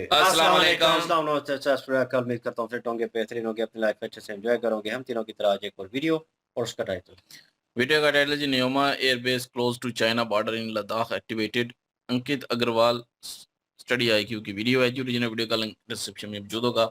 अस्सलाम वालेकुम। अस्सलाम वालेकुम। उम्मीद करता हूँ फिट होंगे, बेहतरीन होंगे, अपनी लाइफ में अच्छे से एंजॉय करोगे। हम तीनों की तरह आज एक और वीडियो और उसका टाइटल। वीडियो का टाइटल जी Nyoma airbase close to China border in Ladakh activated. Ankit Agarwal study IQ की वीडियो है जी। ओरिजिनल वीडियो का लिंक डिस्क्रिप्शन में मौजूद होगा।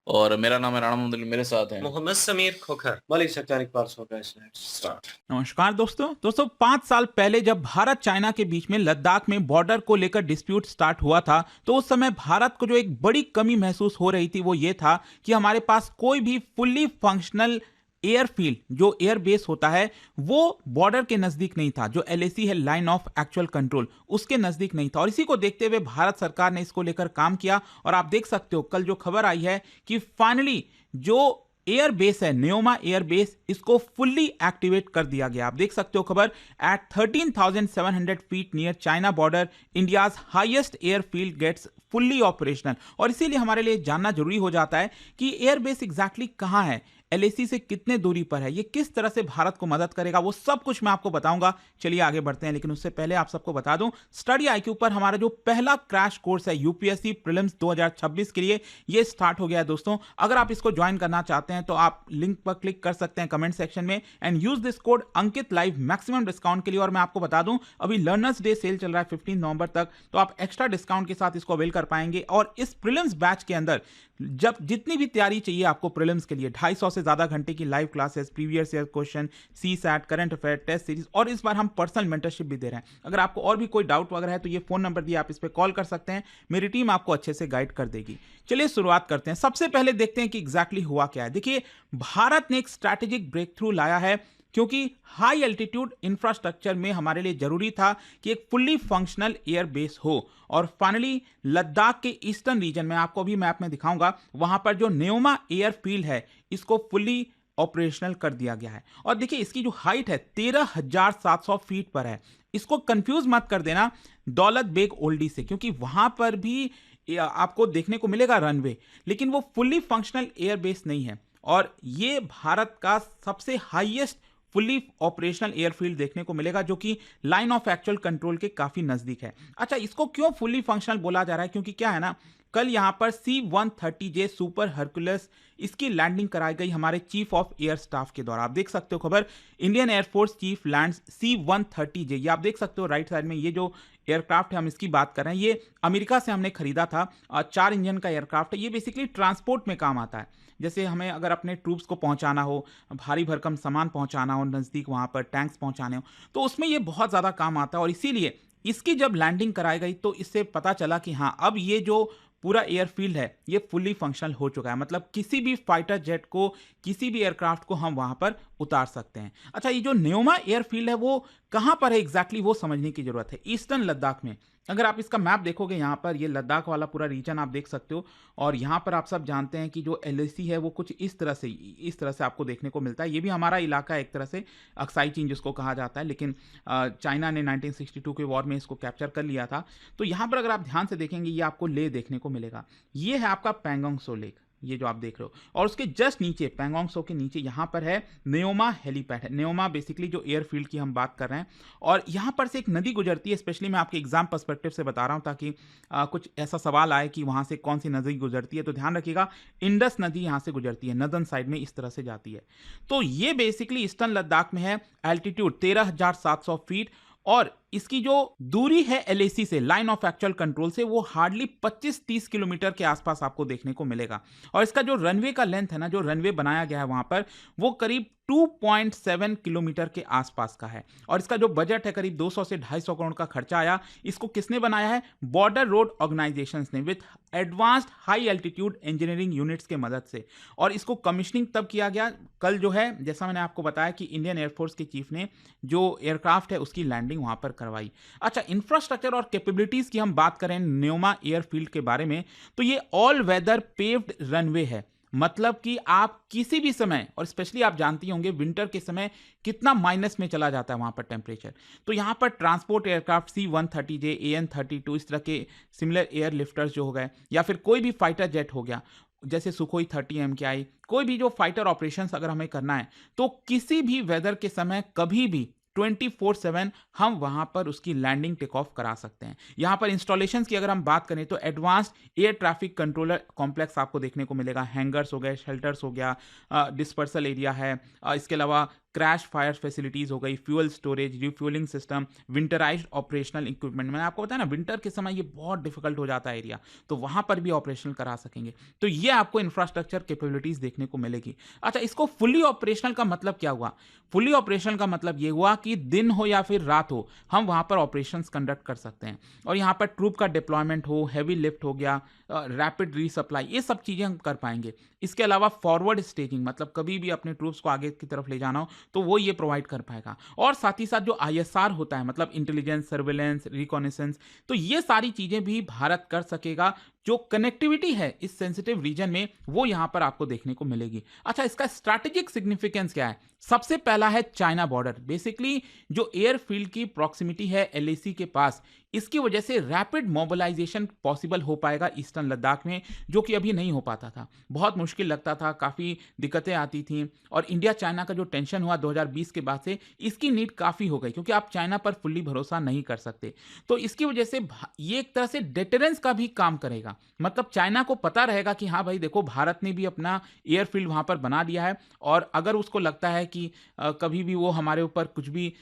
और मेरा नाम है राणा मोहम्मद अली, मेरे साथ हैं मोहम्मद समीर खोखर। मलिक सच्चार इकबाल सो गए। स्टार्ट। नमस्कार दोस्तों 5 साल पहले जब भारत चाइना के बीच में लद्दाख में बॉर्डर को लेकर डिस्प्यूट स्टार्ट हुआ था, तो उस समय भारत को जो एक बड़ी कमी महसूस हो रही थी वो ये था कि हमारे पास कोई भी फुल्ली फंक्शनल एयरफील्ड जो एयर बेस होता है वो बॉर्डर के नजदीक नहीं था। जो एलएसी है, लाइन ऑफ एक्चुअल कंट्रोल, उसके नजदीक नहीं था। और इसी को देखते हुए भारत सरकार ने इसको लेकर काम किया। और आप देख सकते हो कल जो खबर आई है कि फाइनली जो एयर बेस है, न्योमा एयर बेस, इसको फुल्ली एक्टिवेट कर दिया गया। आप देख सकते हो खबर, at 13,700 feet near China border India's highest airfield gets fully operational. और इसीलिए हमारे लिए जानना जरूरी हो जाता है कि एयर बेस एग्जैक्टली कहां है, एलएसी से कितने दूरी पर है, ये किस तरह से भारत को मदद करेगा, वो सब कुछ मैं आपको बताऊंगा। चलिए आगे बढ़ते हैं, लेकिन उससे पहले आप सबको बता दूं, स्टडी आईक्यू पर हमारा जो पहला क्रैश कोर्स है यूपीएससी प्रीलिम्स 2026 के लिए, ये स्टार्ट हो गया है दोस्तों। अगर आप इसको ज्वाइन करना चाहते हैं तो आप लिंक पर क्लिक कर सकते हैं कमेंट सेक्शन में and use this code Ankit live maximum discount के लिए। और मैं आपको बता दूं, अभी लर्नर्स डे सेल चल रहा है 15 नवंबर तक, तो आप एक्स्ट्रा डिस्काउंट के साथ इसको अवेल कर पाएंगे। और इस प्रीलिम्स बैच के अंदर जब जितनी भी तैयारी चाहिए आपको प्रीलिम्स के लिए, 250 से ज्यादा घंटे की live classes, previous year question, CSAT, current affair, test series, और इस बार हम पर्सनल मेंटरशिप भी दे रहे हैं। अगर आपको और भी कोई डाउट वगैरह है तो ये फोन नंबर दिए, आप इस पर कॉल कर सकते हैं, मेरी टीम आपको अच्छे से गाइड कर देगी। चलिए शुरुआत करते हैं। सबसे पहले देखते हैं कि एग्जैक्टली हुआ क्या है। देखिए, भारत ने एक स्ट्रैटेजिक ब्रेक थ्रू लाया है, क्योंकि हाई एल्टीट्यूड इंफ्रास्ट्रक्चर में हमारे लिए जरूरी था कि एक फुल्ली फंक्शनल एयर बेस हो। और फाइनली लद्दाख के ईस्टर्न रीजन में, आपको भी मैप में दिखाऊंगा, वहां पर जो न्योमा एयरफील्ड है इसको फुल्ली ऑपरेशनल कर दिया गया है। और देखिए, इसकी जो हाइट है 13,700 फीट पर है। इसको कंफ्यूज मत कर देना दौलत बेग ओल्डी से, क्योंकि वहां पर भी आपको देखने को मिलेगा रनवे, लेकिन वो फुल्ली फंक्शनल एयर बेस नहीं है। और ये भारत का सबसे हाईएस्ट फुल्ली ऑपरेशनल एयरफील्ड देखने को मिलेगा, जो कि लाइन ऑफ एक्चुअल कंट्रोल के काफी नजदीक है। अच्छा, इसको क्यों फुल्ली फंक्शनल बोला जा रहा है? क्योंकि क्या है ना, कल यहां पर C-130J सुपर हरकुलस, इसकी लैंडिंग कराई गई हमारे चीफ ऑफ एयर स्टाफ के द्वारा। आप देख सकते हो खबर, Indian air force chief lands C-130J। ये आप देख सकते हो राइट साइड में, ये जो एयरक्राफ्ट है हम इसकी बात कर रहे हैं, ये अमेरिका से हमने खरीदा था। 4 इंजन का एयरक्राफ्ट है। ये बेसिकली ट्रांसपोर्ट में काम आता है। जैसे हमें अगर अपने ट्रूप्स को पहुंचाना हो, भारी भरकम सामान पहुंचाना हो नजदीक, वहां पर टैंक्स पहुंचाने हो, तो उसमें ये बहुत ज्यादा काम आता है। और इसीलिए इसकी जब लैंडिंग कराई गई तो इससे पता चला कि हाँ, अब ये जो पूरा एयरफील्ड है ये फुल्ली फंक्शनल हो चुका है। मतलब किसी भी फाइटर जेट को, किसी भी एयरक्राफ्ट को हम वहां पर उतार सकते हैं। अच्छा, ये जो न्योमा एयरफील्ड है वो कहां पर है एग्जैक्टली, वो समझने की जरूरत है। ईस्टर्न लद्दाख में, अगर आप इसका मैप देखोगे, यहाँ पर ये लद्दाख वाला पूरा रीजन आप देख सकते हो। और यहाँ पर आप सब जानते हैं कि जो एलएसी है वो कुछ इस तरह से आपको देखने को मिलता है। ये भी हमारा इलाका है एक तरह से, अक्साई चीन जिसको कहा जाता है, लेकिन चाइना ने 1962 के वॉर में इसको कैप्चर कर लिया था। तो यहाँ पर अगर आप ध्यान से देखेंगे, ये आपको ले देखने को मिलेगा। ये है आपका पैंगोंग सो लेक, ये जो आप देख रहे हो, और उसके जस्ट नीचे, पैंगोंग सो के नीचे, यहां पर है न्योमा हेलीपैड है। न्योमा बेसिकली जो एयरफील्ड की हम बात कर रहे हैं। और यहां पर से एक नदी गुजरती है, स्पेशली मैं आपके एग्जाम पर्सपेक्टिव से बता रहा हूं, ताकि कुछ ऐसा सवाल आए कि वहां से कौन सी नदी गुजरती है, तो ध्यान रखिएगा, इंडस नदी यहां से गुजरती है, नदन साइड में इस तरह से जाती है। तो ये बेसिकली ईस्टर्न लद्दाख में है। एल्टीट्यूड 13,700 फीट, और इसकी जो दूरी है एलएसी से, लाइन ऑफ एक्चुअल कंट्रोल से, वो हार्डली 25-30 किलोमीटर के आसपास आपको देखने को मिलेगा। और इसका जो रनवे का लेंथ है ना, जो रनवे बनाया गया है वहां पर, वो करीब 2.7 किलोमीटर के आसपास का है। और इसका जो बजट है करीब 200 से 250 करोड़ का खर्चा आया। इसको किसने बनाया है? बॉर्डर रोड ऑर्गेनाइजेशंस ने, with advanced high altitude engineering units के मदद से। और इसको कमिश्निंग तब किया गया कल, जो है जैसा मैंने आपको बताया कि इंडियन एयरफोर्स के चीफ ने जो एयरक्राफ्ट है उसकी लैंडिंग वहां पर करवाई। अच्छा, इंफ्रास्ट्रक्चर और कैपेबिलिटीज की हम बात करें न्योमा एयरफील्ड के बारे में, तो ये ऑल वेदर पेव्ड रनवे है। मतलब कि आप किसी भी समय, और स्पेशली आप जानती होंगे विंटर के समय कितना माइनस में चला जाता है वहां पर टेम्परेचर, तो यहां पर ट्रांसपोर्ट एयरक्राफ्ट C-130J, AN-32, इस तरह के सिमिलर एयर लिफ्टर्स जो हो गए, या फिर कोई भी फाइटर जेट हो गया, जैसे सुखोई 30 MKI, कोई भी जो फाइटर ऑपरेशंस अगर हमें करना है, तो किसी भी वेदर के समय कभी भी 24/7 हम वहां पर उसकी लैंडिंग टेक ऑफ करा सकते हैं। यहां पर इंस्टॉलेशन की अगर हम बात करें तो advanced air traffic controller complex आपको देखने को मिलेगा, हैंगर्स हो गए, शेल्टर्स हो गया, डिस्पर्सल एरिया है, इसके अलावा क्रैश फायर फैसिलिटीज हो गई, fuel storage, refuelling system, winterized operational equipment. मैंने आपको बताया ना विंटर के समय ये बहुत डिफिकल्ट हो जाता है एरिया, तो वहां पर भी ऑपरेशनल करा सकेंगे। तो ये आपको इंफ्रास्ट्रक्चर कैपेबिलिटीज देखने को मिलेगी। अच्छा, इसको फुली ऑपरेशनल का मतलब क्या हुआ? फुली ऑपरेशनल का मतलब ये हुआ कि दिन हो या फिर रात हो, हम वहां पर ऑपरेशंस कंडक्ट कर सकते हैं। और यहाँ पर ट्रूप का डिप्लॉयमेंट हो, हैवी लिफ्ट हो गया, रैपिड रीसप्लाई, ये सब चीजें हम कर पाएंगे। इसके अलावा फॉरवर्ड स्टेजिंग, मतलब कभी भी अपने ट्रूप्स को आगे की तरफ ले जाना हो तो वो ये प्रोवाइड कर पाएगा। और साथ ही साथ जो ISR होता है, मतलब इंटेलिजेंस, सर्वेलेंस, रिकॉनेसेंस, तो ये सारी चीजें भी भारत कर सकेगा। जो कनेक्टिविटी है इस सेंसिटिव रीजन में वो यहां पर आपको देखने को मिलेगी। अच्छा, इसका स्ट्रैटेजिक सिग्निफिकेंस क्या है? सबसे पहला है चाइना बॉर्डर। बेसिकली जो एयरफील्ड की प्रॉक्सिमिटी है LAC के पास, इसकी वजह से रैपिड मोबिलाइजेशन पॉसिबल हो पाएगा ईस्टर्न लद्दाख में, जो कि अभी नहीं हो पाता था। बहुत मुश्किल लगता था, काफ़ी दिक्कतें आती थी। और इंडिया चाइना का जो टेंशन हुआ 2020 के बाद से, इसकी नीड काफ़ी हो गई, क्योंकि आप चाइना पर फुल्ली भरोसा नहीं कर सकते। तो इसकी वजह से ये एक तरह से डेटरेंस का भी काम करेगा। मतलब चाइना को पता रहेगा कि हाँ भाई देखो, भारत ने भी अपना एयरफील्ड वहाँ पर बना दिया है, और अगर उसको लगता है कि कभी भी वो हमारे ऊपर कुछ भी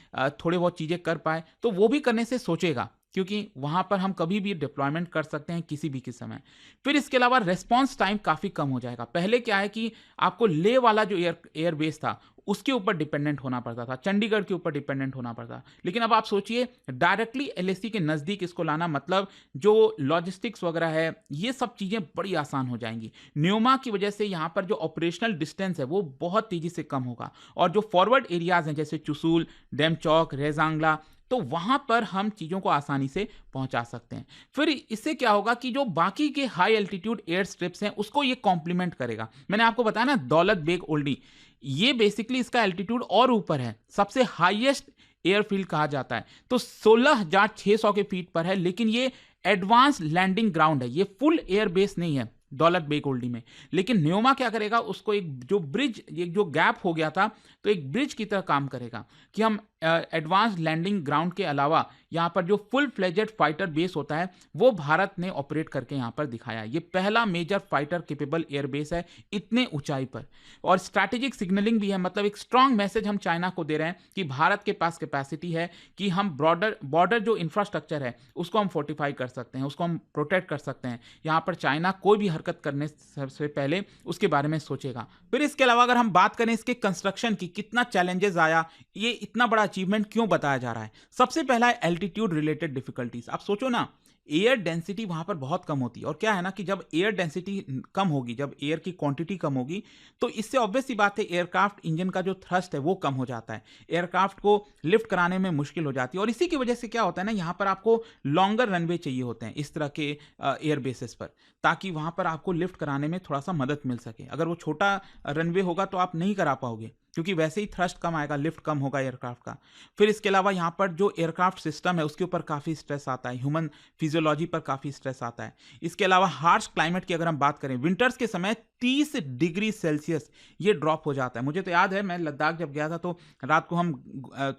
थोड़े बहुत चीज़ें कर पाए, तो वो भी करने से सोचेगा, क्योंकि वहां पर हम कभी भी डिप्लॉयमेंट कर सकते हैं किसी भी के समय। फिर इसके अलावा रेस्पॉन्स टाइम काफ़ी कम हो जाएगा। पहले क्या है कि आपको ले वाला जो एयर बेस था उसके ऊपर डिपेंडेंट होना पड़ता था, चंडीगढ़ के ऊपर डिपेंडेंट होना पड़ता। लेकिन अब आप सोचिए, डायरेक्टली LAC के नज़दीक इसको लाना, मतलब जो लॉजिस्टिक्स वगैरह है, ये सब चीज़ें बड़ी आसान हो जाएंगी। न्योमा की वजह से यहाँ पर जो ऑपरेशनल डिस्टेंस है वो बहुत तेज़ी से कम होगा। और जो फॉरवर्ड एरियाज़ हैं जैसे चुसूल, डेमचौक, रेजांगला, तो वहां पर हम चीज़ों को आसानी से पहुंचा सकते हैं। फिर इससे क्या होगा कि जो बाकी के हाई एल्टीट्यूड एयर स्ट्रिप्स हैं उसको ये कॉम्प्लीमेंट करेगा। मैंने आपको बताया ना, दौलत बेग ओल्डी, ये बेसिकली इसका एल्टीट्यूड और ऊपर है, सबसे हाईएस्ट एयरफील्ड कहा जाता है, तो 16,600 के फीट पर है। लेकिन ये एडवांस लैंडिंग ग्राउंड है, ये फुल एयर बेस नहीं है दौलत बेग ओल्डी में। लेकिन न्योमा क्या करेगा, उसको एक जो ब्रिज, एक जो गैप हो गया था, तो एक ब्रिज की तरह काम करेगा कि हम एडवांस लैंडिंग ग्राउंड के अलावा यहाँ पर जो फुल फ्लेजेड फाइटर बेस होता है वो भारत ने ऑपरेट करके यहाँ पर दिखाया। ये पहला major fighter capable air base है इतने ऊंचाई पर। और स्ट्रैटेजिक सिग्नलिंग भी है, मतलब एक स्ट्रांग मैसेज हम चाइना को दे रहे हैं कि भारत के पास कैपेसिटी है कि हम बॉर्डर जो इंफ्रास्ट्रक्चर है उसको हम फोर्टिफाई कर सकते हैं, उसको हम प्रोटेक्ट कर सकते हैं। यहाँ पर चाइना कोई भी हरकत करने से पहले उसके बारे में सोचेगा। फिर इसके अलावा अगर हम बात करें इसके कंस्ट्रक्शन की, कितना चैलेंजेस आया, ये इतना बड़ा अचीवमेंट क्यों बताया जा रहा है? सबसे पहला है एल्टीट्यूड रिलेटेड डिफिकल्टीज। आप सोचो ना, एयर डेंसिटी वहां पर बहुत कम होती है, और क्या है ना कि जब एयर डेंसिटी कम होगी, जब एयर की क्वांटिटी कम होगी, तो इससे ऑब्वियस सी बात है एयरक्राफ्ट इंजन का जो थ्रस्ट है वो कम हो जाता है, एयरक्राफ्ट को लिफ्ट कराने में मुश्किल हो जाती है। और इसी की वजह से क्या होता है ना, यहाँ पर आपको लॉन्गर रनवे चाहिए होते हैं इस तरह के एयर बेसिस पर, ताकि वहां पर आपको लिफ्ट कराने में थोड़ा सा मदद मिल सके। अगर वो छोटा रनवे होगा तो आप नहीं करा पाओगे, क्योंकि वैसे ही थ्रस्ट कम आएगा, लिफ्ट कम होगा एयरक्राफ्ट का। फिर इसके अलावा यहाँ पर जो एयरक्राफ्ट सिस्टम है उसके ऊपर काफ़ी स्ट्रेस आता है, ह्यूमन फिजियोलॉजी पर काफ़ी स्ट्रेस आता है। इसके अलावा हार्श क्लाइमेट की अगर हम बात करें, विंटर्स के समय 30 डिग्री सेल्सियस ये ड्रॉप हो जाता है। मुझे तो याद है, मैं लद्दाख जब गया था तो रात को हम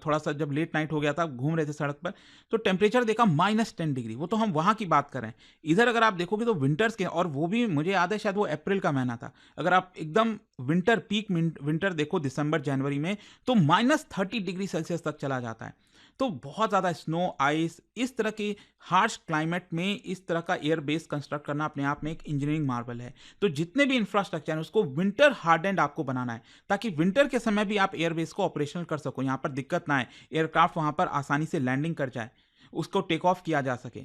थोड़ा सा जब लेट नाइट हो गया था, घूम रहे थे सड़क पर, तो टेम्परेचर देखा -10 डिग्री। वो तो हम वहाँ की बात कर रहे हैं। इधर अगर आप देखोगे तो विंटर्स के, और वो भी मुझे याद है शायद वो अप्रैल का महीना था, अगर आप एकदम विंटर पीक विंटर देखो दिसंबर जनवरी में, तो -30 डिग्री सेल्सियस तक चला जाता है। तो बहुत ज़्यादा स्नो, आइस, इस तरह की हार्श क्लाइमेट में इस तरह का एयर बेस कंस्ट्रक्ट करना अपने आप में एक इंजीनियरिंग मार्वल है। तो जितने भी इंफ्रास्ट्रक्चर है उसको विंटर हार्डेंड आपको बनाना है, ताकि विंटर के समय भी आप एयर बेस को ऑपरेशनल कर सको, यहाँ पर दिक्कत ना आए, एयरक्राफ्ट वहाँ पर आसानी से लैंडिंग कर जाए, उसको टेक ऑफ किया जा सके।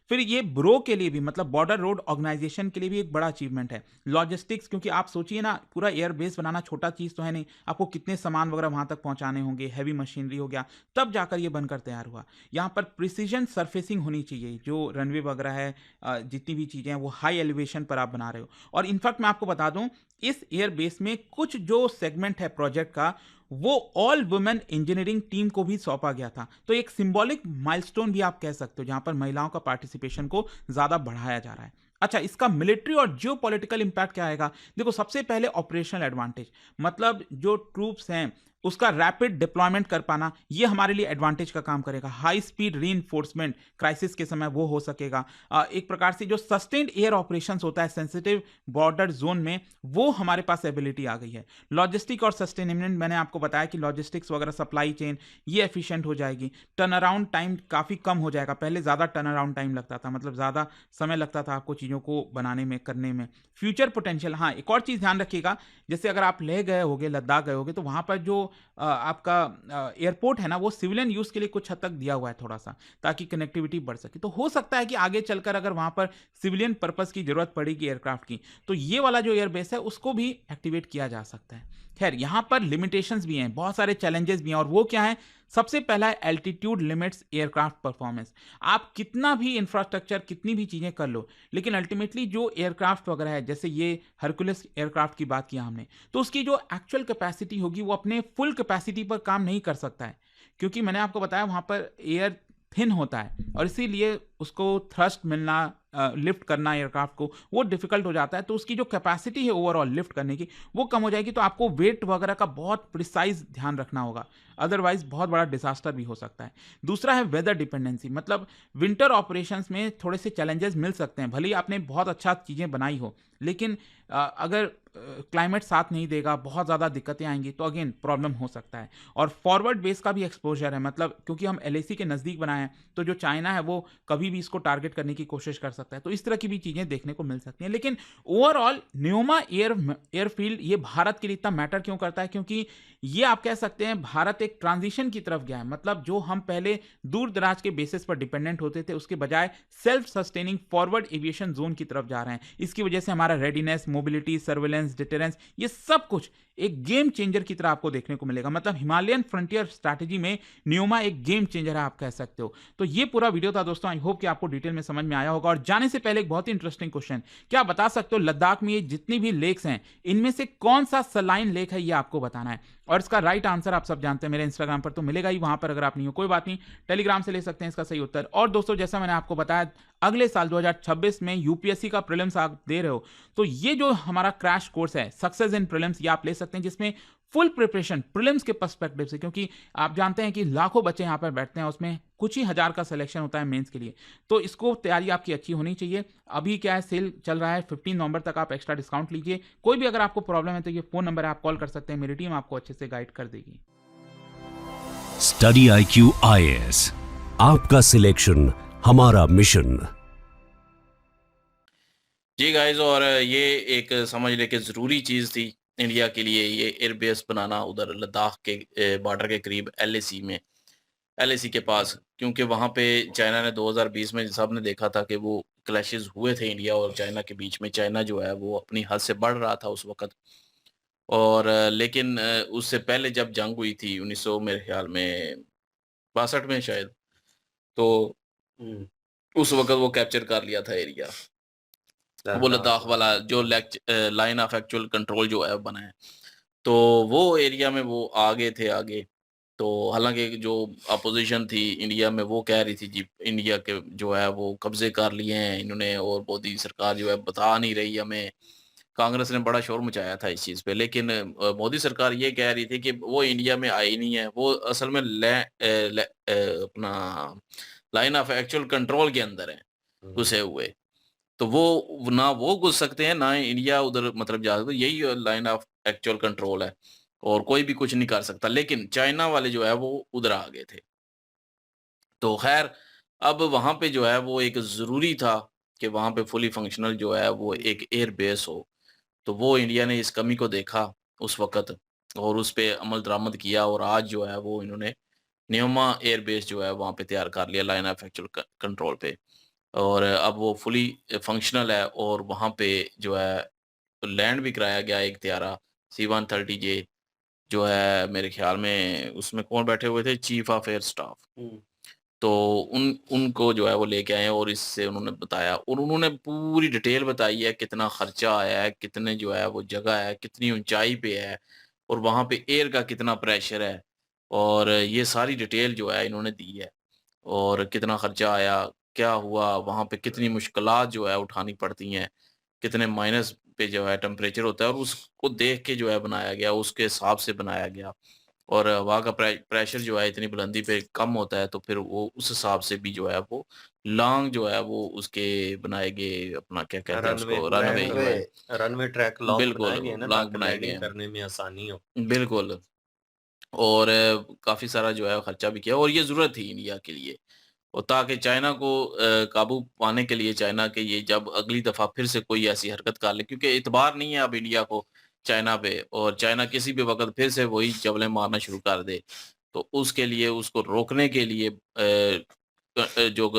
फिर ये ब्रो के लिए भी, मतलब बॉर्डर रोड ऑर्गेनाइजेशन के लिए भी एक बड़ा अचीवमेंट है। लॉजिस्टिक्स, क्योंकि आप सोचिए ना, पूरा एयर बेस बनाना छोटा चीज़ तो है नहीं, आपको कितने सामान वगैरह वहाँ तक पहुँचाने होंगे, हैवी मशीनरी हो गया, तब जाकर ये बनकर तैयार हुआ। यहाँ पर प्रिसीजन सरफेसिंग होनी चाहिए, जो रनवे वगैरह है, जितनी भी चीज़ें हैं वो हाई एलिवेशन पर आप बना रहे हो। और इनफैक्ट मैं आपको बता दूँ, इस एयर बेस में कुछ जो सेगमेंट है प्रोजेक्ट का, वो ऑल वुमेन इंजीनियरिंग टीम को भी सौंपा गया था। तो एक सिंबॉलिक माइलस्टोन भी आप कह सकते हो, जहां पर महिलाओं का पार्टिसिपेशन को ज्यादा बढ़ाया जा रहा है। अच्छा, इसका मिलिट्री और जियोपॉलिटिकल इंपैक्ट क्या आएगा? देखो, सबसे पहले ऑपरेशनल एडवांटेज, मतलब जो ट्रूप्स हैं उसका रैपिड डिप्लॉयमेंट कर पाना, ये हमारे लिए एडवांटेज का काम करेगा। हाई स्पीड रीइंफोर्समेंट क्राइसिस के समय वो हो सकेगा। एक प्रकार से जो सस्टेन्ड एयर ऑपरेशंस होता है सेंसिटिव बॉर्डर जोन में, वो हमारे पास एबिलिटी आ गई है। लॉजिस्टिक और सस्टेनेबल, मैंने आपको बताया कि लॉजिस्टिक्स वगैरह सप्लाई चेन ये एफिशिएंट हो जाएगी। टर्न अराउंड टाइम काफ़ी कम हो जाएगा। पहले ज़्यादा टर्न अराउंड टाइम लगता था, मतलब ज़्यादा समय लगता था आपको चीज़ों को बनाने में, करने में। फ्यूचर पोटेंशियल, हाँ, एक और चीज़ ध्यान रखिएगा, जैसे अगर आप लेह गए होगे, लद्दाख गए होगे, तो वहाँ पर जो आपका एयरपोर्ट है ना, वो सिविलियन यूज़ के लिए कुछ हद तक दिया हुआ है थोड़ा सा, ताकि कनेक्टिविटी बढ़ सके। तो हो सकता है कि आगे चलकर अगर वहाँ पर सिविलियन पर्पस की ज़रूरत पड़ेगी एयरक्राफ्ट की, तो ये वाला जो एयरबेस है उसको भी एक्टिवेट किया जा सकता है। खैर, यहाँ पर लिमिटेशंस भी हैं, बहुत सारे चैलेंजेस भी हैं, और वो क्या है? सबसे पहला है एल्टीट्यूड लिमिट्स एयरक्राफ्ट परफॉर्मेंस। आप कितना भी इंफ्रास्ट्रक्चर, कितनी भी चीज़ें कर लो, लेकिन अल्टीमेटली जो एयरक्राफ्ट वगैरह है, जैसे ये हरकुलस एयरक्राफ्ट की बात किया हमने, तो उसकी जो एक्चुअल कैपेसिटी होगी वो अपने फुल कैपेसिटी पर काम नहीं कर सकता है, क्योंकि मैंने आपको बताया वहाँ पर एयर थिन होता है, और इसीलिए उसको थ्रस्ट मिलना, लिफ्ट करना एयरक्राफ्ट को, वो डिफिकल्ट हो जाता है। तो उसकी जो कैपेसिटी है ओवरऑल लिफ्ट करने की, वो कम हो जाएगी। तो आपको वेट वगैरह का बहुत प्रिसाइज ध्यान रखना होगा, अदरवाइज बहुत बड़ा डिसास्टर भी हो सकता है। दूसरा है वेदर डिपेंडेंसी, मतलब विंटर ऑपरेशंस में थोड़े से चैलेंजेस मिल सकते हैं। भले ही आपने बहुत अच्छा चीज़ें बनाई हो, लेकिन अगर क्लाइमेट साथ नहीं देगा, बहुत ज़्यादा दिक्कतें आएंगी, तो अगेन प्रॉब्लम हो सकता है। और फॉरवर्ड बेस का भी एक्सपोजर है, मतलब क्योंकि हम एलएसी के नज़दीक बनाए हैं, तो जो चाइना है वो कभी भी इसको टारगेट करने की कोशिश कर सकता है। तो इस तरह की भी चीज़ें देखने को मिल सकती हैं। लेकिन ओवरऑल न्योमा एयरफील्ड ये भारत के लिए इतना मैटर क्यों करता है? क्योंकि ये आप कह सकते हैं भारत एक ट्रांजिशन की तरफ गया है। मतलब जो हम पहले दूर दराज के बेसिस पर डिपेंडेंट होते थे, उसके बजाय self sustaining forward aviation zone की तरफ जा रहे हैं। इसकी वजह से हमारा रेडीनेस, मोबिलिटी, सर्वेलेंस, डिटेरेंस, ये सब कुछ एक गेम चेंजर की तरह आपको देखने को मिलेगा। मतलब हिमालयन फ्रंटियर स्ट्रैटेजी में न्योमा एक गेम चेंजर है, आप कह सकते हो। तो ये पूरा वीडियो था दोस्तों, आई होप कि आपको डिटेल में समझ में आया होगा। और जाने से पहले एक बहुत ही इंटरेस्टिंग क्वेश्चन, क्या आप बता सकते हो लद्दाख में ये जितनी भी लेक्स हैं, इनमें से कौन सा सलाइन लेक है? ये आपको बताना है। और इसका राइट आंसर आप सब जानते हैं, मेरे इंस्टाग्राम पर तो मिलेगा ही, वहां पर अगर आप नहीं हो कोई बात नहीं, टेलीग्राम से ले सकते हैं इसका सही उत्तर। और दोस्तों, जैसा मैंने आपको बताया, अगले साल 2026 में यूपीएससी का प्रीलिम्स आप दे रहे हो, तो ये जो हमारा क्रैश कोर्स है सक्सेस इन प्रीलिम्स, ये आप ले सकते हैं, जिसमें फुल प्रिपरेशन प्रीलिम्स के पर्सपेक्टिव से, क्योंकि आप जानते हैं कि लाखों बच्चे यहाँ पर बैठते हैं, उसमें कुछ ही हजार का सिलेक्शन होता है मेंस के लिए, तो इसको तैयारी आपकी अच्छी होनी चाहिए। अभी क्या है, सेल चल रहा है, 15 नवंबर तक आप एक्स्ट्रा डिस्काउंट लीजिए। कोई भी अगर आपको प्रॉब्लम है तो ये फोन नंबर है, आप कॉल कर सकते हैं, मेरी टीम आपको अच्छे से गाइड कर देगी। स्टडी IQ IAS, आपका सिलेक्शन हमारा मिशन। जी गाइस, और ये एक समझ ले कि ज़रूरी चीज़ थी इंडिया के लिए, ये एयरबेस बनाना उधर लद्दाख के बॉर्डर के करीब एलएसी के पास, क्योंकि वहाँ पे चाइना ने 2020 में सबने देखा था कि वो क्लैशेस हुए थे इंडिया और चाइना के बीच में। चाइना जो है वो अपनी हद से बढ़ रहा था उस वक़्त, और लेकिन उससे पहले जब जंग हुई थी 1900 मेरे ख्याल में 62 में शायद, तो हम्म, उस वक़्त वो कैप्चर कर लिया था एरिया, वो लद्दाख वाला जो लाइन ऑफ एक्चुअल कंट्रोल जो है बना है। तो वो एरिया में वो आगे थे आगे। तो हालाँकि जो अपोज़िशन थी इंडिया में, वो कह रही थी जी इंडिया के जो है वो कब्ज़े कर लिए हैं इन्होंने, और मोदी सरकार जो है बता नहीं रही हमें। कांग्रेस ने बड़ा शोर मचाया था इस चीज़ पे, लेकिन मोदी सरकार ये कह रही थी कि वो इंडिया में आई नहीं है, वो असल में अपना लाइन ऑफ एक्चुअल कंट्रोल के अंदर है घुसे हुए। तो वो ना वो घुस सकते हैं, ना इंडिया उधर मतलब जा सकता है, यही लाइन ऑफ एक्चुअल कंट्रोल है, और कोई भी कुछ नहीं कर सकता। लेकिन चाइना वाले जो है वो उधर आ गए थे। तो ख़ैर, अब वहाँ पे जो है वो एक ज़रूरी था कि वहाँ पे फुली फंक्शनल जो है वो एक एयर बेस हो। तो वो इंडिया ने इस कमी को देखा उस वक़्त, और उस पे अमल दरामद किया, और आज जो है वो इन्होंने न्योमा एयर बेस जो है वहाँ पे तैयार कर लिया लाइन ऑफ एक्चुअल कंट्रोल पे। और अब वो फुली फंक्शनल है, और वहाँ पे जो है लैंड भी कराया गया एक त्यारा C-130J, जो है मेरे ख्याल में उसमें कौन बैठे हुए थे, चीफ ऑफ एयर स्टाफ। तो उनको जो है वो लेके आए हैं, और इससे उन्होंने बताया, और उन्होंने पूरी डिटेल बताई है कितना खर्चा आया है, कितने जो है वो जगह है, कितनी ऊंचाई पे है, और वहाँ पे एयर का कितना प्रेशर है, और ये सारी डिटेल जो है इन्होंने दी है। और कितना खर्चा आया, क्या हुआ, वहाँ पे कितनी मुश्किलात जो है उठानी पड़ती हैं, कितने माइनस पे जो है टेम्परेचर होता है, और उसको देख के जो है बनाया गया, उसके हिसाब से बनाया गया। और हवा का प्रेशर जो है इतनी बुलंदी पे कम होता है, तो फिर वो उस हिसाब से भी जो है वो लॉन्ग जो है वो उसके बनाए गए, अपना क्या कहते हैं रनवे उसको, runway. Track runway runway track long बिल्कुल, बनाए गए हैं ना, लॉन्ग ताकि बनाए गए लैंडिंग हैं। करने में आसानी हो। बिल्कुल। और काफ़ी सारा जो है खर्चा भी किया, और ये ज़रूरत थी इंडिया के लिए। और ताकि चाइना को काबू पाने के लिए, चाइना के ये जब अगली दफ़ा फिर से कोई ऐसी हरकत कर ले, क्योंकि एतबार नहीं है अब इंडिया को चाइना पे, और चाइना किसी भी वक़्त फिर से वही जबलें मारना शुरू कर दे। तो उसके लिए, उसको रोकने के लिए जो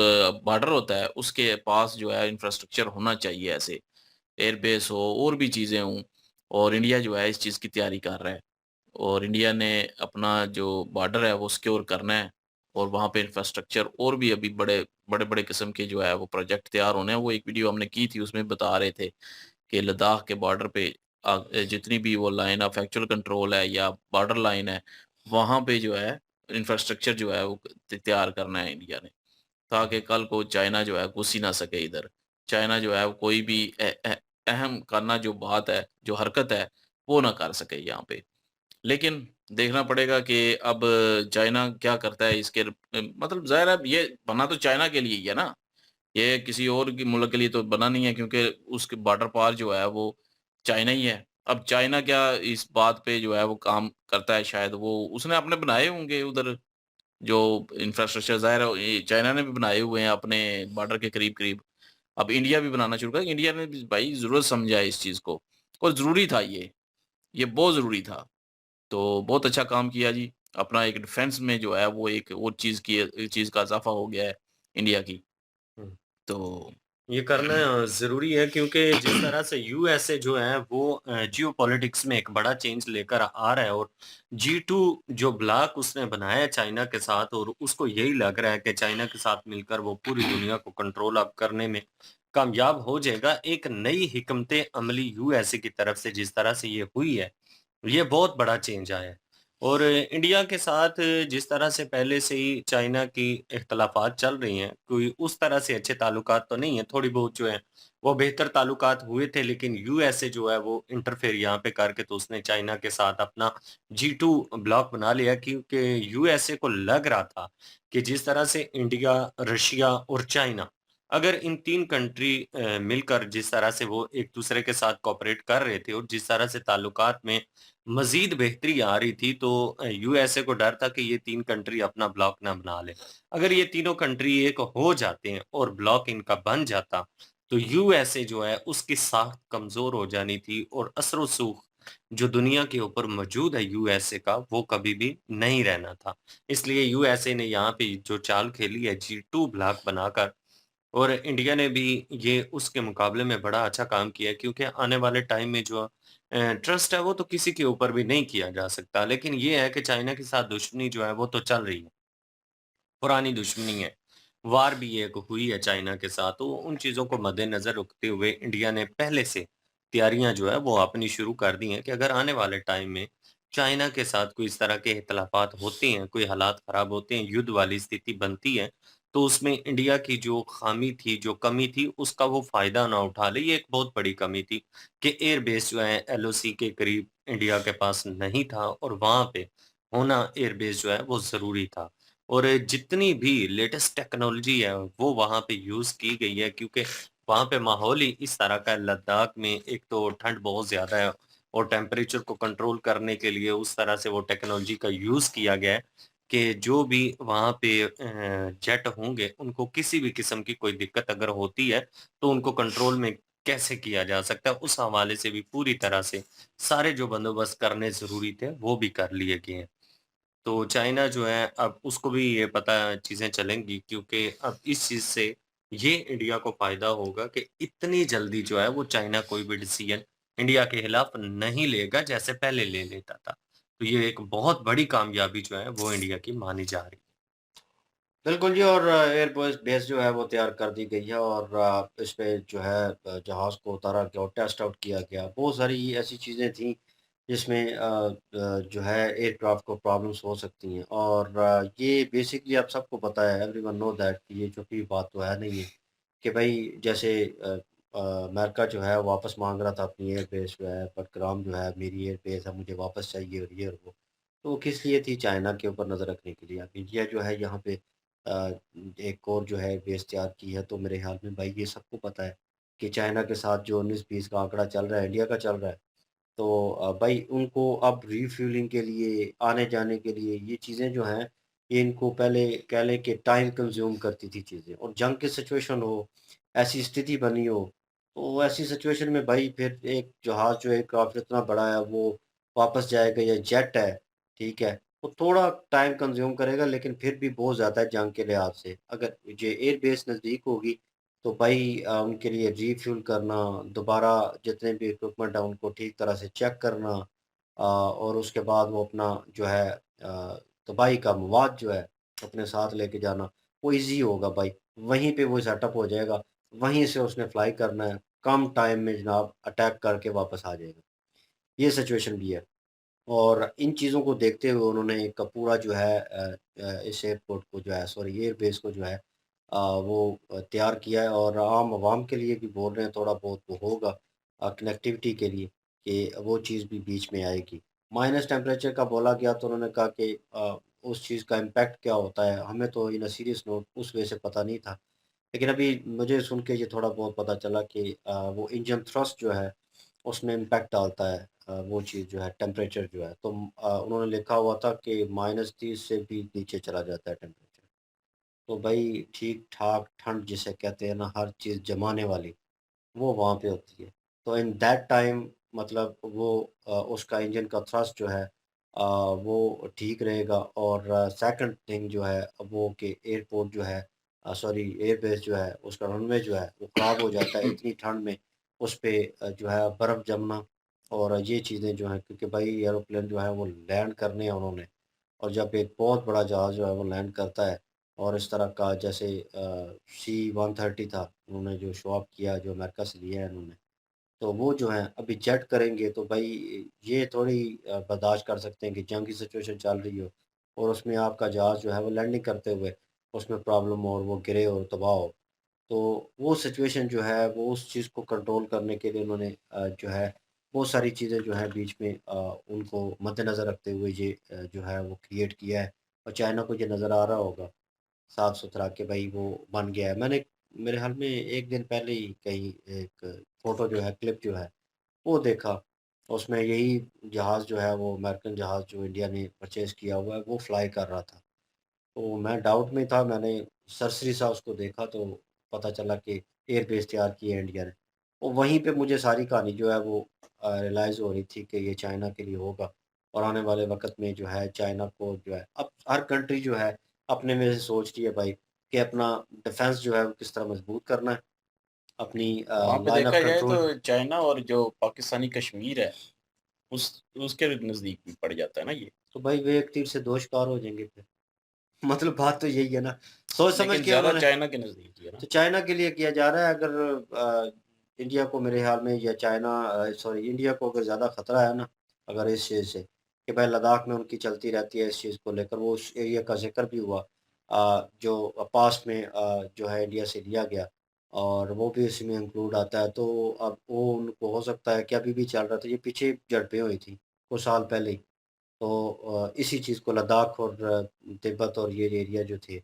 बॉर्डर होता है उसके पास जो है इंफ्रास्ट्रक्चर होना चाहिए, ऐसे एयरबेस हो और भी चीज़ें हों, और इंडिया जो है इस चीज़ की तैयारी कर रहा है। और इंडिया ने अपना जो बॉर्डर है वो सिक्योर करना है, और वहाँ पे इंफ्रास्ट्रक्चर और भी अभी बड़े-बड़े किस्म के जो है वो प्रोजेक्ट तैयार होने हैं। वो एक वीडियो हमने की थी, उसमें बता रहे थे कि लद्दाख के बॉर्डर पे जितनी भी वो लाइन ऑफ एक्चुअल कंट्रोल है या बॉर्डर लाइन है, वहाँ पे जो है इंफ्रास्ट्रक्चर जो है वो तैयार करना है इंडिया ने, ताकि कल को चाइना जो है घुस ही ना सके इधर। चाइना जो है वो कोई भी अहम करना जो बात है, जो हरकत है, वो ना कर सके यहाँ पे। लेकिन देखना पड़ेगा कि अब चाइना क्या करता है इसके मतलब ज़ाहिर है ये बना तो चाइना के लिए ही है ना, ये किसी और के मुल्क के लिए तो बना नहीं है, क्योंकि उसके बॉर्डर पार जो है वो चाइना ही है। अब चाइना क्या इस बात पे जो है वो काम करता है, शायद वो उसने अपने बनाए होंगे उधर जो इंफ्रास्ट्रक्चर, ज़ाहिर है ये चाइना ने भी बनाए हुए हैं अपने बॉर्डर के करीब-करीब। अब इंडिया भी बनाना शुरू कर, इंडिया ने भी भाई ज़रूरत समझा है इस चीज़ को, और ज़रूरी था ये बहुत ज़रूरी था। तो बहुत अच्छा काम किया जी। अपना एक डिफेंस में जो है वो एक और चीज़ का इज़ाफ़ा हो गया है इंडिया की। हुँ। तो ये करना ज़रूरी है, क्योंकि जिस तरह से यूएसए जो है वो जियोपॉलिटिक्स में एक बड़ा चेंज लेकर आ रहा है, और जी2 जो ब्लॉक उसने बनाया है चाइना के साथ, और उसको यही लग रहा है कि चाइना के साथ मिलकर वो पूरी दुनिया को कंट्रोल अप करने में कामयाब हो जाएगा। एक नई हिकमत अमली यूएसए की तरफ से जिस तरह से ये हुई है, ये बहुत बड़ा चेंज आया है। और इंडिया के साथ जिस तरह से पहले से ही चाइना की इख्तलाफात चल रही हैं, कोई उस तरह से अच्छे ताल्लुकात तो नहीं है, थोड़ी बहुत जो है वो बेहतर ताल्लुकात हुए थे, लेकिन यूएसए जो है वो इंटरफेयर यहाँ पे करके तो उसने चाइना के साथ अपना जी2 ब्लॉक बना लिया, क्योंकि यूएसए को लग रहा था कि जिस तरह से इंडिया, रशिया और चाइना, अगर इन 3 कंट्री मिलकर जिस तरह से वो एक दूसरे के साथ कोऑपरेट कर रहे थे, और जिस तरह से ताल्लुकात में मज़ीद बेहतरी आ रही थी, तो यूएसए को डर था कि ये 3 कंट्री अपना ब्लॉक ना बना लें। अगर ये तीनों कंट्री एक हो जाते हैं और ब्लॉक इनका बन जाता, तो यूएसए जो है उसकी साख कमज़ोर हो जानी थी, और असर-ओ-रसूख जो दुनिया के ऊपर मौजूद है यूएसए का, वो कभी भी नहीं रहना था। इसलिए यूएसए ने यहाँ पे जो चाल खेली है जी2 ब्लॉक बनाकर, और इंडिया ने भी ये उसके मुकाबले में बड़ा अच्छा काम किया है, क्योंकि आने वाले टाइम में जो ट्रस्ट है वो तो किसी के ऊपर भी नहीं किया जा सकता। लेकिन ये है कि चाइना के साथ दुश्मनी जो है वो तो चल रही है, पुरानी दुश्मनी है। वार भी एक हुई है चाइना के साथ, तो उन चीज़ों को मद्देनज़र रखते हुए इंडिया ने पहले से तैयारियाँ जो है वो अपनी शुरू कर दी हैं, कि अगर आने वाले टाइम में चाइना के साथ कोई इस तरह के इख्तलाफात होते हैं, कोई हालात ख़राब होते हैं, युद्ध वाली स्थिति बनती है, तो उसमें इंडिया की जो ख़ामी थी, जो कमी थी, उसका वो फ़ायदा ना उठा ले। ये एक बहुत बड़ी कमी थी कि एयर बेस जो है एलओसी के करीब इंडिया के पास नहीं था, और वहाँ पे होना एयर बेस जो है वो ज़रूरी था। और जितनी भी लेटेस्ट टेक्नोलॉजी है वो वहाँ पे यूज़ की गई है, क्योंकि वहाँ पे माहौल ही इस तरह का है। लद्दाख में एक तो ठंड बहुत ज़्यादा है, और टेम्परेचर को कंट्रोल करने के लिए उस तरह से वो टेक्नोलॉजी का यूज़ किया गया है कि जो भी वहाँ पे जेट होंगे, उनको किसी भी किस्म की कोई दिक्कत अगर होती है, तो उनको कंट्रोल में कैसे किया जा सकता है, उस हवाले से भी पूरी तरह से सारे जो बंदोबस्त करने ज़रूरी थे, वो भी कर लिए गए हैं। तो चाइना जो है अब उसको भी ये पता चीज़ें चलेंगी, क्योंकि अब इस चीज़ से ये इंडिया को फ़ायदा होगा कि इतनी जल्दी जो है वो चाइना कोई भी डिसीज़न इंडिया के खिलाफ नहीं लेगा जैसे पहले ले लेता था। तो ये एक बहुत बड़ी कामयाबी जो है वो इंडिया की मानी जा रही है। बिल्कुल जी। और एयर बेस बेस जो है वो तैयार कर दी गई है, और इस पे जो है जहाज़ को उतारा गया और टेस्ट आउट किया गया। बहुत सारी ऐसी चीज़ें थी जिसमें जो है एयरक्राफ्ट को प्रॉब्लम्स हो सकती हैं, और ये बेसिकली आप सबको पता है, एवरीवन नो दैट, ये छोटी बात तो है नहीं है कि भाई जैसे अमेरिका जो है वापस माँग रहा था अपनी एयर बेस जो है, बट ग्राम जो है मेरी एयर बेस है, मुझे वापस चाहिए और ये और वो। तो वो किस लिए थी? चाइना के ऊपर नज़र रखने के लिए। अब इंडिया जो है यहाँ पे अ, एक और जो है बेस तैयार की है, तो मेरे ख़्याल में भाई ये सबको पता है कि चाइना के साथ जो 19-20 का आंकड़ा चल रहा है, इंडिया का चल रहा है। तो भाई उनको अब रिफ्यूलिंग के लिए, आने-जाने के लिए ये चीज़ें जो हैं, ये इनको पहले कह लें कि टाइम कंज़्यूम करती थी चीज़ें, और जंग की सिचुएशन हो, ऐसी स्थिति बनी हो, तो ऐसी सिचुएशन में भाई फिर एक जहाज़ जो है काफ़ी इतना बड़ा है, वो वापस जाएगा, या जेट है, ठीक है? वो थोड़ा टाइम कंज़्यूम करेगा, लेकिन फिर भी बहुत ज़्यादा है जंग के लिहाज़ से। अगर ये एयर बेस नज़दीक होगी, तो भाई उनके लिए रिफ्यूल करना, दोबारा जितने भी इक्विपमेंट हैं उनको ठीक तरह से चेक करना, और उसके बाद वो अपना जो है दवाई का मवाद जो है अपने साथ लेके जाना, वो ईज़ी होगा भाई। वहीं पे वो सेटअप हो जाएगा, वहीं से उसने फ्लाई करना है, कम टाइम में जनाब अटैक करके वापस आ जाएगा। ये सिचुएशन भी है। और इन चीज़ों को देखते हुए उन्होंने एक पूरा जो है इस एयरपोर्ट को जो है, सॉरी एयरबेस को जो है वो तैयार किया है, और आम आवाम के लिए भी बोल रहे हैं थोड़ा बहुत वो होगा कनेक्टिविटी के लिए, कि वो चीज़ भी बीच में आएगी। माइनस टेम्परेचर का बोला गया, तो उन्होंने कहा कि उस चीज़ का इम्पैक्ट क्या होता है, हमें तो इन अ सीरियस नोट उस वजह से पता नहीं था। लेकिन अभी मुझे सुन के ये थोड़ा बहुत पता चला कि वो इंजन थ्रस्ट जो है उसमें इम्पैक्ट डालता है, वो चीज़ जो है टेम्परेचर जो है। तो उन्होंने लिखा हुआ था कि -30 से भी नीचे चला जाता है टेम्परेचर। तो भई ठीक-ठाक ठंड जिसे कहते हैं ना, हर चीज़ जमाने वाली, वो वहाँ पे होती है। तो इन दैट टाइम मतलब वो उसका इंजन का थ्रस्ट जो है वो ठीक रहेगा, और सेकंड थिंग जो है वो कि एयरपोर्ट जो है सॉरी एयरबेस जो है उसका रनवे जो है वो ख़राब हो जाता है इतनी ठंड में, उस पे जो है बर्फ़ जमना, और ये चीज़ें जो हैं, क्योंकि भाई एरोप्लेन जो है वो लैंड करने हैं उन्होंने, और जब एक बहुत बड़ा जहाज़ जो है वो लैंड करता है, और इस तरह का जैसे C-130 था, उन्होंने जो शो ऑफ किया, जो अमेरिका से लिया है उन्होंने, तो वो जो है अभी जेट करेंगे, तो भाई ये थोड़ी बर्दाश्त कर सकते हैं कि जंग की सिचुएशन चल रही हो, और उसमें आपका जहाज़ जो है वो लैंडिंग करते हुए उसमें प्रॉब्लम हो, और वो गिरे और तबाह हो। तो वो सिचुएशन जो है वो उस चीज़ को कंट्रोल करने के लिए उन्होंने जो है बहुत सारी चीज़ें जो है बीच में उनको मद्देनज़र रखते हुए ये जो है वो क्रिएट किया है, और चाइना को ये नज़र आ रहा होगा साफ-सुथरा कि भई वो बन गया है। मैंने मेरे ख़्याल में 1 दिन पहले ही कहीं एक फ़ोटो जो है, क्लिप जो है, वो देखा। उसमें यही जहाज़ जो है वो अमेरिकन जहाज़ जो इंडिया ने परचेज़ किया हुआ है, वो फ्लाई कर रहा था। तो मैं डाउट में था, मैंने सरसरी सा उसको देखा, तो पता चला कि एयरबेस तैयार की है इंडिया ने। और वहीं पे मुझे सारी कहानी जो है वो रियलाइज़ हो रही थी कि ये चाइना के लिए होगा, और आने वाले वक़्त में जो है चाइना को जो है अब हर कंट्री जो है अपने में से सोच रही है भाई कि अपना डिफेंस जो है वो किस तरह मज़बूत करना है, अपनी वहाँ पे लाइन ऑफ देखा जाए कंट्रोल। तो चाइना और जो पाकिस्तानी कश्मीर है, उस उसके नज़दीक भी पड़ जाता है ना ये। तो भाई वे एक तीर से दो शिकार हो जाएँगे फिर। मतलब बात तो यही है ना, सोच समझ लेकिन के ज़्यादा उन्होंने। चाइना के नज़दीक ही है ना। तो चाइना के लिए किया जा रहा है, अगर इंडिया को मेरे ख़्याल में, या चाइना सॉरी इंडिया को अगर ज़्यादा ख़तरा है ना, अगर इस चीज़ से कि भाई लद्दाख में उनकी चलती रहती है इस चीज़ को लेकर, वो उस एरिया का ज़िक्र भी हुआ जो पास्ट में जो है इंडिया से लिया गया, और वो भी इसी में इंक्लूड आता है। तो अब वो उनको हो सकता है कि अभी भी चल रहा था, ये पीछे झड़पें हुई थी कुछ साल पहले ही। तो इसी चीज़ को लद्दाख और तिब्बत और ये एरिया जो थे,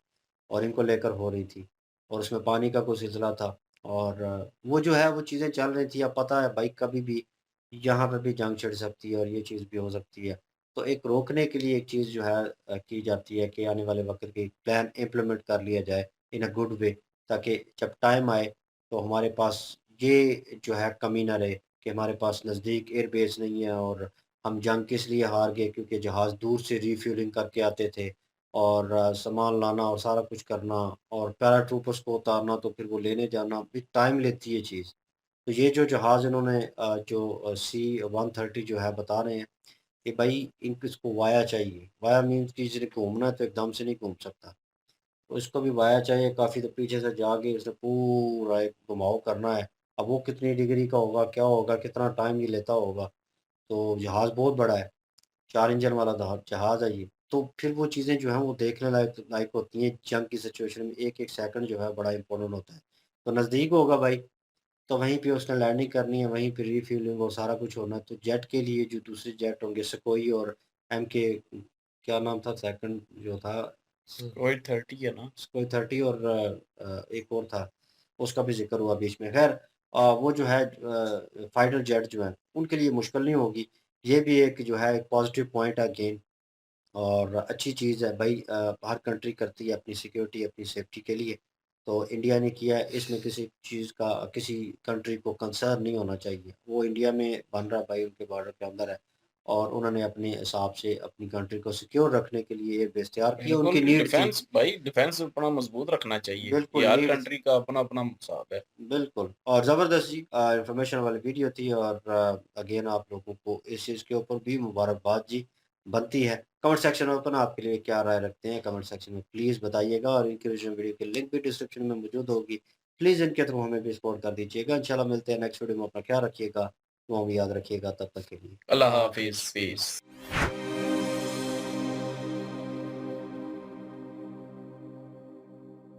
और इनको लेकर हो रही थी, और उसमें पानी का कोई सिलसिला था, और वो जो है वो चीज़ें चल रही थी। अब पता है भाई कभी भी यहाँ पे भी जंग छिड़ सकती है, और ये चीज़ भी हो सकती है। तो एक रोकने के लिए एक चीज़ जो है की जाती है कि आने वाले वक़्त की प्लान इम्प्लीमेंट कर लिया जाए इन अ गुड वे, ताकि जब टाइम आए तो हमारे पास ये जो है कमी ना रहे कि हमारे पास नज़दीक एयरबेस नहीं है, और हम जंग किस लिए हार गए, क्योंकि जहाज़ दूर से रिफ्यूलिंग करके आते थे, और सामान लाना और सारा कुछ करना, और पैराट्रूपर्स को उतारना, तो फिर वो लेने जाना भी टाइम लेती है चीज़। तो ये जो जहाज़ इन्होंने C-130 जो है बता रहे हैं कि भाई इनको इसको वाया चाहिए। वाया मीन्स कि इसने घूमना है तो एकदम से नहीं घूम सकता। तो इसको भी वाया चाहिए, काफ़ी देर पीछे से जाके इसने पूरा एक घुमाव करना है। अब वो कितनी डिग्री का होगा, क्या होगा, कितना टाइम ये लेता होगा। तो जहाज़ बहुत बड़ा है। 4 इंजन वाला जहाज़ है ये। तो फिर वो चीज़ें जो हैं वो देखने लायक लायक होती हैं, जंग की सिचुएशन में एक-एक सेकंड जो है बड़ा इम्पोर्टेंट होता है। तो नज़दीक होगा भाई, तो वहीं पे उसने लैंडिंग करनी है, वहीं पे रिफ्यूलिंग और सारा कुछ होना है। तो जेट के लिए जो दूसरे जेट होंगे, सुकोई और एमके क्या नाम था सेकंड जो था, कोई 30 है ना। कोई 30 और एक और था, उसका भी ज़िक्र हुआ बीच में। ख़ैर वो जो है फाइटर जेट जो हैं, उनके लिए मुश्किल नहीं होगी। ये भी एक जो है एक पॉज़िटिव पॉइंट है अगेन, और अच्छी चीज़ है भाई। हर कंट्री करती है अपनी सिक्योरिटी, अपनी सेफ्टी के लिए। तो इंडिया ने किया है, इसमें किसी चीज़ का किसी कंट्री को कंसर्न नहीं होना चाहिए। वो इंडिया में बन रहा है भाई, उनके बॉर्डर के अंदर है, और उन्होंने अपने हिसाब से अपनी कंट्री को सिक्योर रखने के लिए एयर बेस तैयार की, बिल्कुल उनकी नीड थी। डिफेंस भाई, डिफेंस अपना मजबूत रखना चाहिए। ये बिल्कुल हर नीड, कंट्री का अपना अपना हिसाब है। बिल्कुल। और ज़बरदस्त जी इन्फॉर्मेशन वाली वीडियो थी, और अगेन आप लोगों को इस चीज़ के ऊपर भी मुबारकबाद जी बनती है। कमेंट सेक्शन ओपन, आपके लिए क्या राय रखते हैं कमेंट सेक्शन में प्लीज़ बताइएगा, और इनकी ओरिजिनल वीडियो की लिंक भी डिस्क्रिप्शन में मौजूद होगी। प्लीज़ इनके थ्रू हमें भी सपोर्ट कर दीजिएगा। इंशाल्लाह मिलते हैं नेक्स्ट वीडियो में। अपना ख्याल रखिएगा, दुआ में याद रखिएगा। तब तक के लिए अल्लाह अल्लाह हाफिज़, हाफ़िज़। पीस।